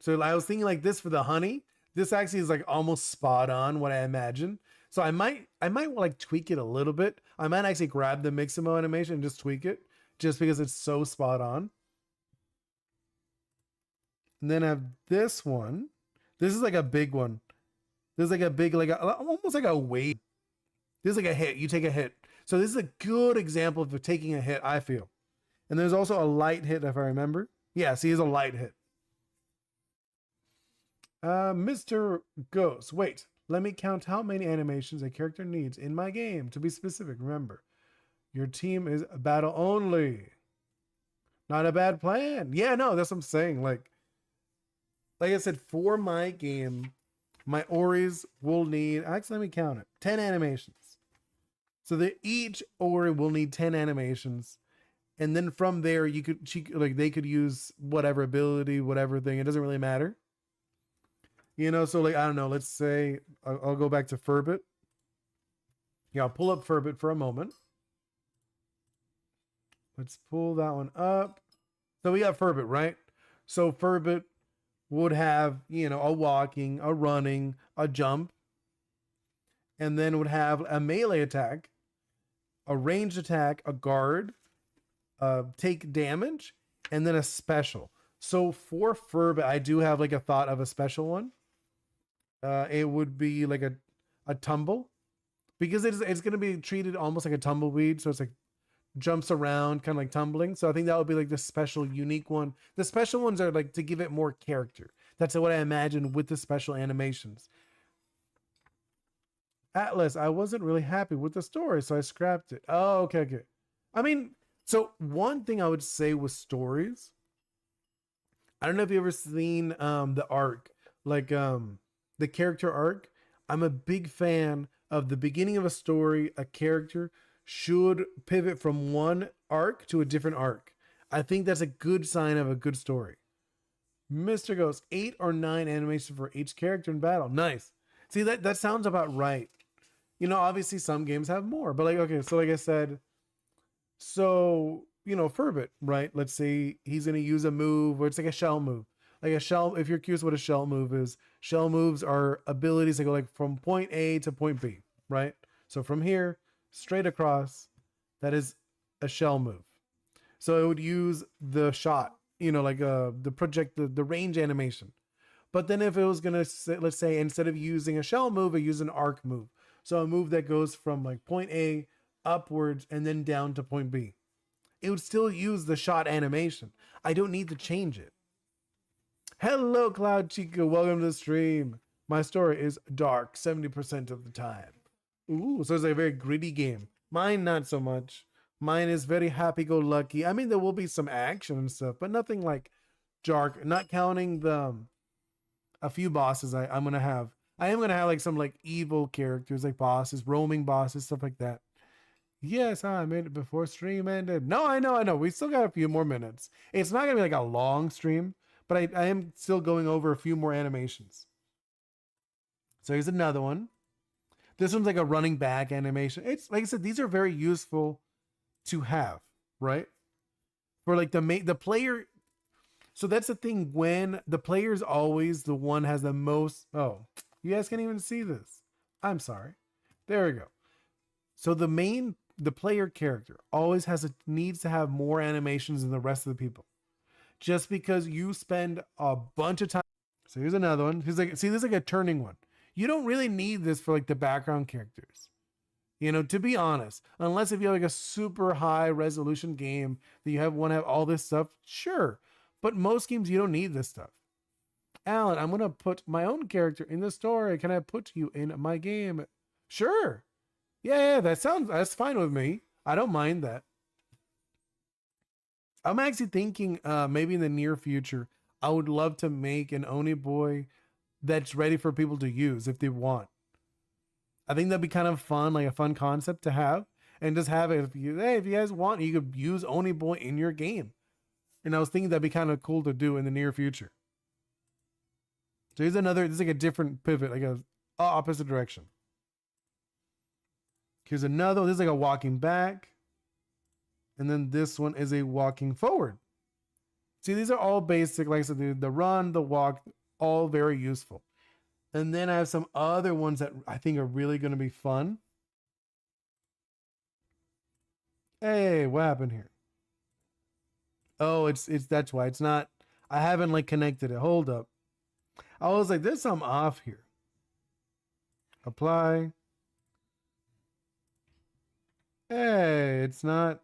[SPEAKER 1] So I was thinking like this for the honey. This actually is like almost spot on what I imagine. So I might like tweak it a little bit. I might actually grab the Mixamo animation and just tweak it, just because it's so spot on. And then I have this one. This is like a big one. This is like a big, like almost like a weight. This is like a hit. You take a hit. So this is a good example of taking a hit, I feel. And there's also a light hit, if I remember. Yeah, see, it's a light hit. Mr. Ghost, wait. Let me count how many animations a character needs in my game. To be specific, remember, your team is battle only. Not a bad plan. Yeah, no, that's what I'm saying. Like I said, for my game, my Oris will need, actually, let me count it, 10 animations. So that each Ori will need 10 animations. And then from there, they could use whatever ability, whatever thing. It doesn't really matter. You know, so like, I don't know, let's say, I'll go back to Furbit. Yeah, I'll pull up Furbit for a moment. Let's pull that one up. So we got Furbit, right? So Furbit would have, you know, a walking, a running, a jump, and then would have a melee attack, a ranged attack, a guard, take damage, and then a special. So for Furbit, I do have like a thought of a special one. It would be like a tumble, because it's going to be treated almost like a tumbleweed. So it's like jumps around, kind of like tumbling. So I think that would be like the special, unique one. The special ones are like to give it more character. That's what I imagine with the special animations. Atlas, I wasn't really happy with the story, so I scrapped it. Oh, okay, okay. I mean, so one thing I would say with stories, I don't know if you ever seen the arc, like the character arc. I'm a big fan of the beginning of a story, a character should pivot from one arc to a different arc. I think that's a good sign of a good story. Mr. Ghost, 8 or 9 animations for each character in battle. Nice. See, that sounds about right. You know, obviously some games have more, but like, okay, so like I said, so you know, Furbit, right? Let's say he's gonna use a move where it's like a shell move. Like a shell, if you're curious what a shell move is, shell moves are abilities that go like from point A to point B, right? So from here, straight across, that is a shell move. So it would use the shot, you know, like the project, the range animation. But then if it was gonna say, let's say instead of using a shell move, it use an arc move. So a move that goes from like point A upwards and then down to point B. It would still use the shot animation. I don't need to change it. Hello, Cloud Chica. Welcome to the stream. My story is dark 70% of the time. Ooh, so it's a very gritty game. Mine, not so much. Mine is very happy go lucky. I mean, there will be some action and stuff, but nothing like dark. Not counting the a few bosses I'm gonna have. I am gonna have like some like evil characters, like bosses, roaming bosses, stuff like that. Yes, I made it before stream ended. No, I know. We still got a few more minutes. It's not gonna be like a long stream, but I am still going over a few more animations. So here's another one. This one's like a running back animation. It's like I said, these are very useful to have, right? For like the player. So that's the thing, when the player's always the one has the most. Oh, you guys can't even see this. I'm sorry. There we go. So the player character always needs to have more animations than the rest of the people. Just because you spend a bunch of time. So here's another one. Here's like, see, this is like a turning one. You don't really need this for like the background characters. You know, to be honest, unless if you have like a super high resolution game that you have all this stuff, sure. But most games you don't need this stuff. Alan, I'm gonna put my own character in the story. Can I put you in my game? Sure. Yeah, that's fine with me. I don't mind that. I'm actually thinking maybe in the near future, I would love to make an Oni Boi that's ready for people to use if they want. I think that'd be kind of fun, like a fun concept to have. And just have it if you guys want, you could use Oni Boi in your game. And I was thinking that'd be kind of cool to do in the near future. So here's another, this is like a different pivot, like a opposite direction. Here's another, this is like a walking back. And then this one is a walking forward. See, these are all basic, like I said, the run, the walk, all very useful. And then I have some other ones that I think are really going to be fun. Hey, what happened here? Oh, it's that's why it's not. I haven't like connected it. Hold up. I was like, there's something off here. Apply. Hey, it's not.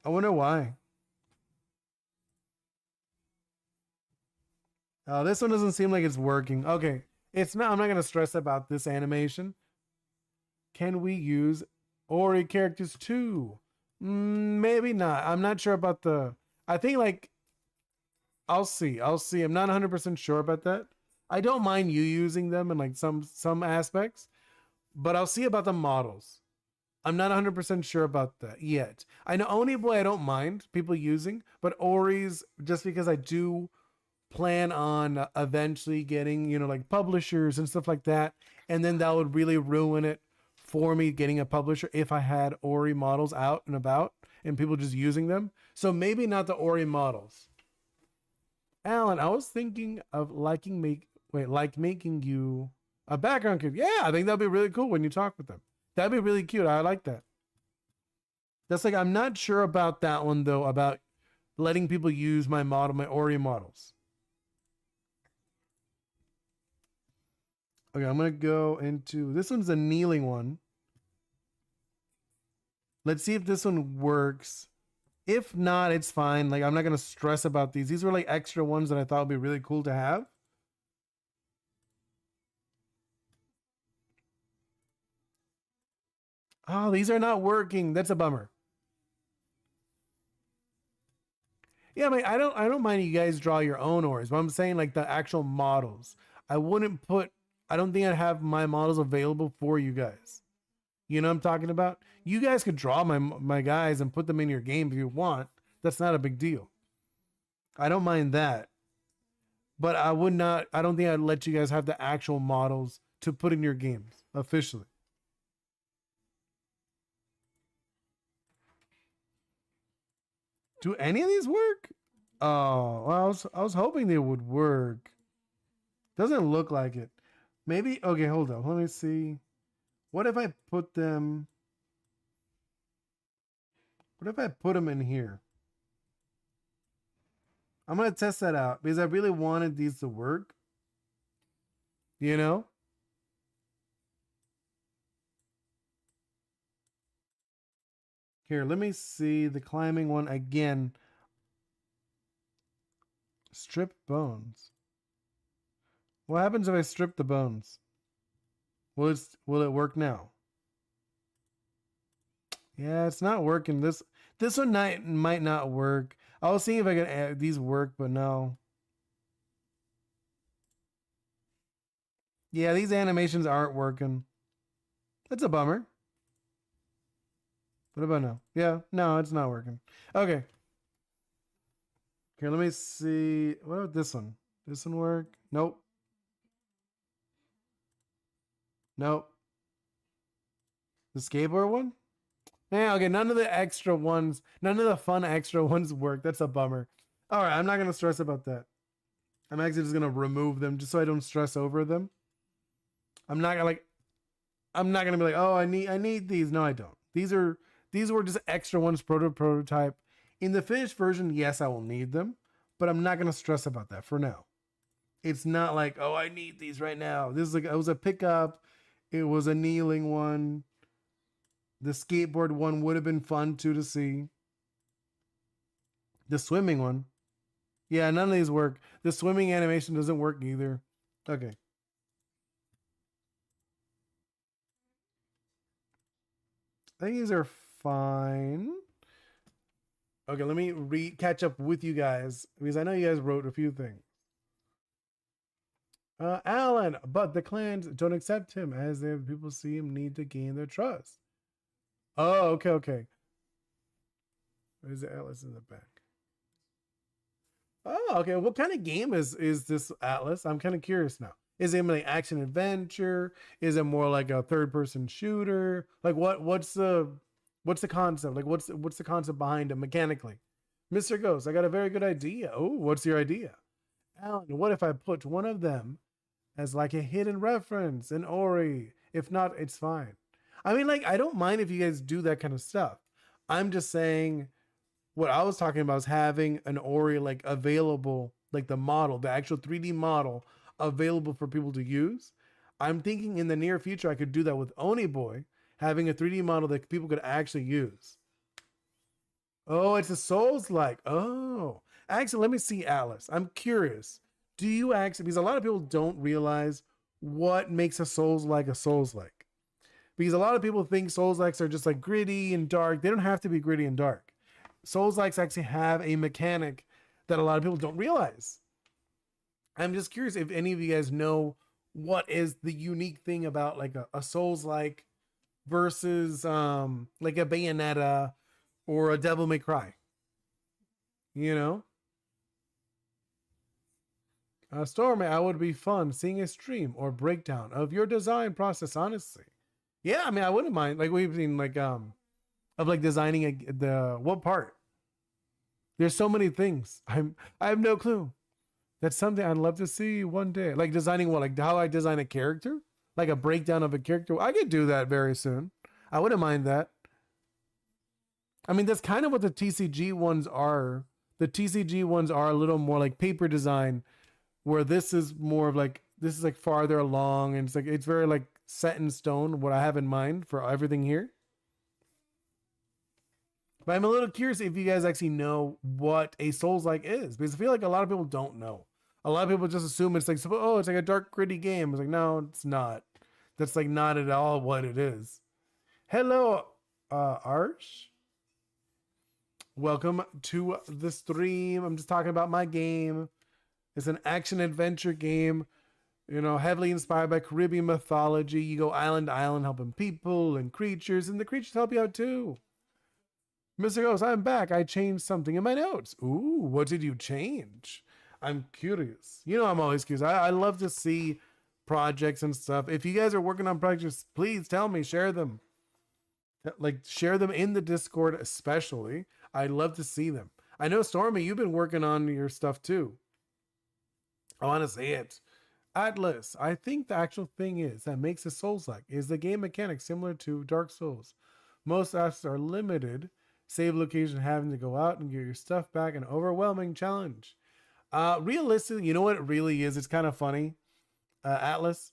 [SPEAKER 1] I wonder why. This one doesn't seem like it's working. Okay, it's not. I'm not gonna stress about this animation. Can we use Ori characters too? Maybe not. I'm not sure about the. I think like I'll see. I'm not 100% sure about that. I don't mind you using them in like some aspects, but I'll see about the models. I'm not 100% sure about that yet. I know Oni Boi I don't mind people using, but Ori's, just because I do plan on eventually getting, you know, like publishers and stuff like that, and then that would really ruin it for me getting a publisher if I had Ori models out and about and people just using them. So maybe not the Ori models. Alan, I was thinking of making you a background kid. Yeah, I think that'd be really cool when you talk with them. That'd be really cute. I like that. That's like, I'm not sure about that one though, about letting people use my Ori models. Okay, I'm gonna go into, this one's a kneeling one. Let's see if this one works. If not, it's fine. Like, I'm not gonna stress about these. These were like extra ones that I thought would be really cool to have. Oh, these are not working. That's a bummer. Yeah, I mean, I don't mind you guys draw your own ores, but I'm saying like the actual models. I wouldn't put. I don't think I'd have my models available for you guys. You know what I'm talking about? You guys could draw my guys and put them in your game if you want. That's not a big deal. I don't mind that. But I would not. I don't think I'd let you guys have the actual models to put in your games officially. Do any of these work? Oh, well, I was hoping they would work. Doesn't look like it. Maybe. Okay, hold on. Let me see. What if I put them? What if I put them in here? I'm gonna test that out because I really wanted these to work. You know. Here, let me see the climbing one again. Strip bones. What happens if I strip the bones? Will it work now? Yeah, it's not working. This one might not work. I was seeing if I could add these work, but no. Yeah, these animations aren't working. That's a bummer. What about now? Yeah, no, it's not working. Okay. Here, let me see. What about this one? This one work? Nope. Nope. The skateboard one? Yeah, okay. None of the extra ones, none of the fun extra ones work. That's a bummer. All right, I'm not gonna stress about that. I'm actually just gonna remove them just so I don't stress over them. I'm not gonna like. I'm not gonna be like, oh, I need these. No, I don't. These were just extra ones prototype. In the finished version, yes, I will need them, but I'm not gonna stress about that for now. It's not like, oh, I need these right now. This is like it was a pickup. It was a kneeling one. The skateboard one would have been fun too to see. The swimming one. Yeah, none of these work. The swimming animation doesn't work either. Okay. I think these are fine. Okay, let me catch up with you guys because I know you guys wrote a few things. Alan, but the clans don't accept him as the people see him need to gain their trust. Oh, okay, okay. Where's the Atlas in the back? Oh, okay. What kind of game is this Atlas? I'm kind of curious now. Is it like action adventure? Is it more like a third person shooter? Like what's the concept? Like what's the concept behind it mechanically? Mr. Ghost, I got a very good idea. Oh, what's your idea? Alan, what if I put one of them as like a hidden reference in Ori? If not, it's fine. I mean, like, I don't mind if you guys do that kind of stuff. I'm just saying what I was talking about is having an Ori like available, like the model, the actual 3D model available for people to use. I'm thinking in the near future I could do that with Oni Boi, having a 3D model that people could actually use. Oh, it's a Souls like. Oh, actually, let me see, Alice. I'm curious. Do you actually? Because a lot of people don't realize what makes a Souls like a Souls like. Because a lot of people think Souls likes are just like gritty and dark. They don't have to be gritty and dark. Souls likes actually have a mechanic that a lot of people don't realize. I'm just curious if any of you guys know what is the unique thing about like a Souls like versus like a Bayonetta or a Devil May Cry. You know, Stormy, I would be fun seeing a stream or breakdown of your design process. Honestly, yeah, I mean, I wouldn't mind. Like we've seen like of like designing the what part. There's so many things. I have no clue. That's something I'd love to see one day. Like designing what, like how I design a character, like a breakdown of a character. I could do that very soon. I wouldn't mind that. I mean, that's kind of what the TCG ones are. The TCG ones are a little more like paper design, where this is more of like this is like farther along, and it's like it's very like set in stone what I have in mind for everything here. But I'm a little curious if you guys actually know what a Souls like is, because I feel like a lot of people don't know. A lot of people just assume it's like, oh, it's like a dark, gritty game. It's like, no, it's not. That's like not at all what it is. Hello, Arsh. Welcome to the stream. I'm just talking about my game. It's an action adventure game, heavily inspired by Caribbean mythology. You go island to island helping people and creatures, and the creatures help you out too. Mr. Ghost, I'm back. I changed something in my notes. Ooh, what did you change? I'm curious. I'm always curious. I love to see projects and stuff. If you guys are working on projects, please tell me, share them. Like, share them in the Discord, especially. I'd love to see them. I know, Stormy, you've been working on your stuff too. I want to see it. Atlas, I think the actual thing is that makes it Souls-like is the game mechanic similar to Dark Souls. Most apps are limited. Save location, having to go out and get your stuff back, an overwhelming challenge. Realistically, you know what it really is? It's kind of funny. Atlas,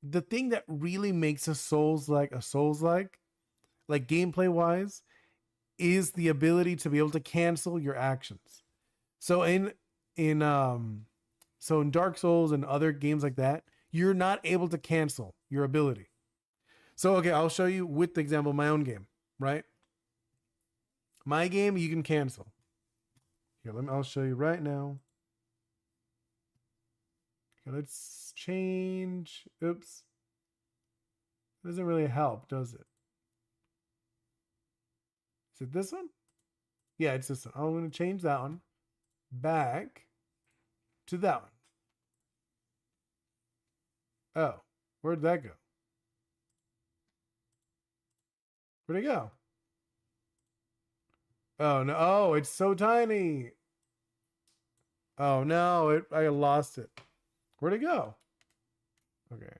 [SPEAKER 1] the thing that really makes a Souls-like, like gameplay wise, is the ability to be able to cancel your actions. So in Dark Souls and other games like that, you're not able to cancel your ability. So okay, I'll show you with the example of my own game, right? My game, you can cancel. Here, I'll show you right now. Okay, let's change. Oops. Doesn't really help, does it? Is it this one? Yeah, it's this one. I'm going to change that one back to that one. Oh, where'd that go? Where'd it go? Oh, no. Oh, it's so tiny. Oh, no. I lost it. Where'd it go? Okay.